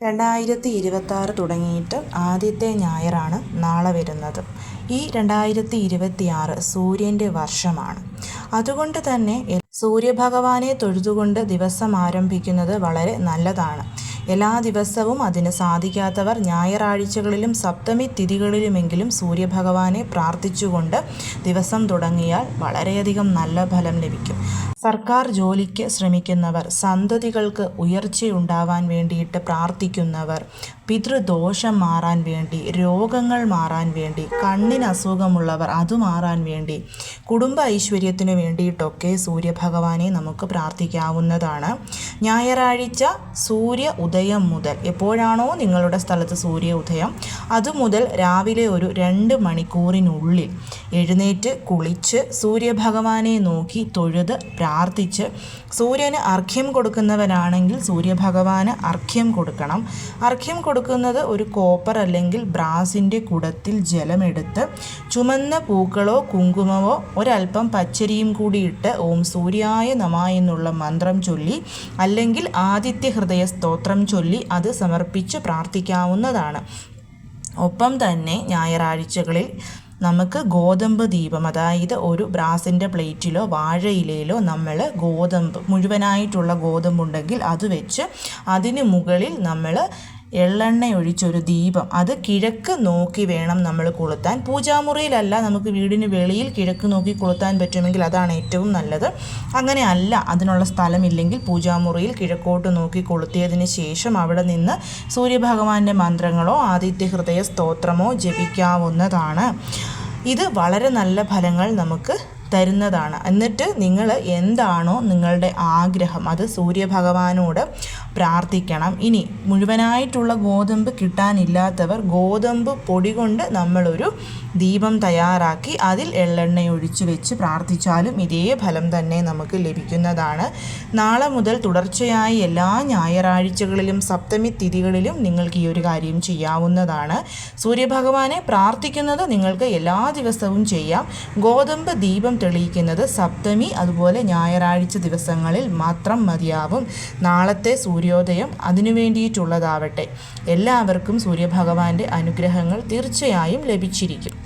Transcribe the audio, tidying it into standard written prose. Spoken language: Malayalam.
2026 തുടങ്ങിയിട്ട് ആദ്യത്തെ ഞായറാണ് നാളെ വരുന്നത്. ഈ 2026 സൂര്യൻ്റെ വർഷമാണ്. അതുകൊണ്ട് തന്നെ സൂര്യഭഗവാനെ തൊഴുതുകൊണ്ട് ദിവസം ആരംഭിക്കുന്നത് വളരെ നല്ലതാണ്. എല്ലാ ദിവസവും അതിന് സാധിക്കാത്തവർ ഞായറാഴ്ചകളിലും സപ്തമി തിഥികളിലുമെങ്കിലും സൂര്യഭഗവാനെ പ്രാർത്ഥിച്ചുകൊണ്ട് ദിവസം തുടങ്ങിയാൽ വളരെയധികം നല്ല ഫലം ലഭിക്കും. സർക്കാർ ജോലിക്ക് ശ്രമിക്കുന്നവർ, സന്തതികൾക്ക് ഉയർച്ചയുണ്ടാവാൻ വേണ്ടിയിട്ട് പ്രാർത്ഥിക്കുന്നവർ, പിതൃദോഷം മാറാൻ വേണ്ടി, രോഗങ്ങൾ മാറാൻ വേണ്ടി, കണ്ണിന് അസുഖമുള്ളവർ അത് മാറാൻ വേണ്ടി, കുടുംബ ഐശ്വര്യത്തിനു വേണ്ടിയിട്ടൊക്കെ സൂര്യഭഗവാനെ നമുക്ക് പ്രാർത്ഥിക്കാവുന്നതാണ്. ഞായറാഴ്ച സൂര്യ ഉദയം മുതൽ, എപ്പോഴാണോ നിങ്ങളുടെ സ്ഥലത്ത് സൂര്യ ഉദയം, അതുമുതൽ രാവിലെ ഒരു 2 മണിക്കൂറിനുള്ളിൽ എഴുന്നേറ്റ് കുളിച്ച് സൂര്യഭഗവാനെ നോക്കി തൊഴുത് പ്രാർത്ഥിച്ച്, സൂര്യന് അർഘ്യം കൊടുക്കുന്നവനാണെങ്കിൽ സൂര്യഭഗവാന് അർഘ്യം കൊടുക്കണം. അർഘ്യം കൊടുക്കുന്നത് ഒരു കോപ്പർ അല്ലെങ്കിൽ ബ്രാസിൻ്റെ കുടത്തിൽ ജലമെടുത്ത് ചുമന്ന പൂക്കളോ കുങ്കുമമോ ഒരൽപ്പം പച്ചരിയും കൂടി ഇട്ട് ഓം സൂര്യായ നമഃ എന്നുള്ള മന്ത്രം ചൊല്ലി അല്ലെങ്കിൽ ആദിത്യ ഹൃദയ സ്തോത്രം ചൊല്ലി അത് സമർപ്പിച്ച് പ്രാർത്ഥിക്കാവുന്നതാണ്. ഒപ്പം തന്നെ ഞായറാഴ്ചകളിൽ നമുക്ക് ഗോതമ്പ് ദീപം, അതായത് ഒരു ബ്രാസിൻ്റെ പ്ലേറ്റിലോ വാഴയിലയിലോ നമ്മൾ മുഴുവനായിട്ടുള്ള ഗോതമ്പുണ്ടെങ്കിൽ അത് വെച്ച് അതിന് മുകളിൽ നമ്മൾ എള്ളെണ്ണ ഒഴിച്ചൊരു ദീപം, അത് കിഴക്ക് നോക്കി വേണം നമ്മൾ കൊളുത്താൻ. പൂജാമുറിയിലല്ല, നമുക്ക് വീടിന് വെളിയിൽ കിഴക്ക് നോക്കി കൊളുത്താൻ പറ്റുമെങ്കിൽ അതാണ് ഏറ്റവും നല്ലത്. അങ്ങനെ അല്ല, അതിനുള്ള സ്ഥലമില്ലെങ്കിൽ പൂജാമുറിയിൽ കിഴക്കോട്ട് നോക്കി കൊളുത്തിയതിന് ശേഷം അവിടെ നിന്ന് സൂര്യഭഗവാന്റെ മന്ത്രങ്ങളോ ആദിത്യ ഹൃദയ സ്തോത്രമോ ജപിക്കാവുന്നതാണ്. ഇത് വളരെ നല്ല ഫലങ്ങൾ നമുക്ക് തരുന്നതാണ്. എന്നിട്ട് നിങ്ങൾ എന്താണോ നിങ്ങളുടെ ആഗ്രഹം അത് സൂര്യഭഗവാനോട് പ്രാർത്ഥിക്കണം. ഇനി മുഴുവനായിട്ടുള്ള ഗോതമ്പ് കിട്ടാനില്ലാത്തവർ ഗോതമ്പ് പൊടി കൊണ്ട് നമ്മളൊരു ദീപം തയ്യാറാക്കി അതിൽ എള്ളെണ്ണ ഒഴിച്ചു വെച്ച് പ്രാർത്ഥിച്ചാലും ഇതേ ഫലം തന്നെ നമുക്ക് ലഭിക്കുന്നതാണ്. നാളെ മുതൽ തുടർച്ചയായി എല്ലാ ഞായറാഴ്ചകളിലും സപ്തമി തിഥികളിലും നിങ്ങൾക്ക് ഈ ഒരു കാര്യം ചെയ്യാവുന്നതാണ്. സൂര്യഭഗവാനെ പ്രാർത്ഥിക്കുന്നത് നിങ്ങൾക്ക് എല്ലാ ദിവസവും ചെയ്യാം. ഗോതമ്പ് ദീപം തെളിയിക്കുന്നത് സപ്തമി അതുപോലെ ഞായറാഴ്ച ദിവസങ്ങളിൽ മാത്രം മതിയാവും. നാളത്തെ സൂര്യോദയം അതിനു വേണ്ടിയിട്ടുള്ളതാവട്ടെ. എല്ലാവർക്കും സൂര്യഭഗവാന്റെ അനുഗ്രഹങ്ങൾ തീർച്ചയായും ലഭിച്ചിരിക്കും.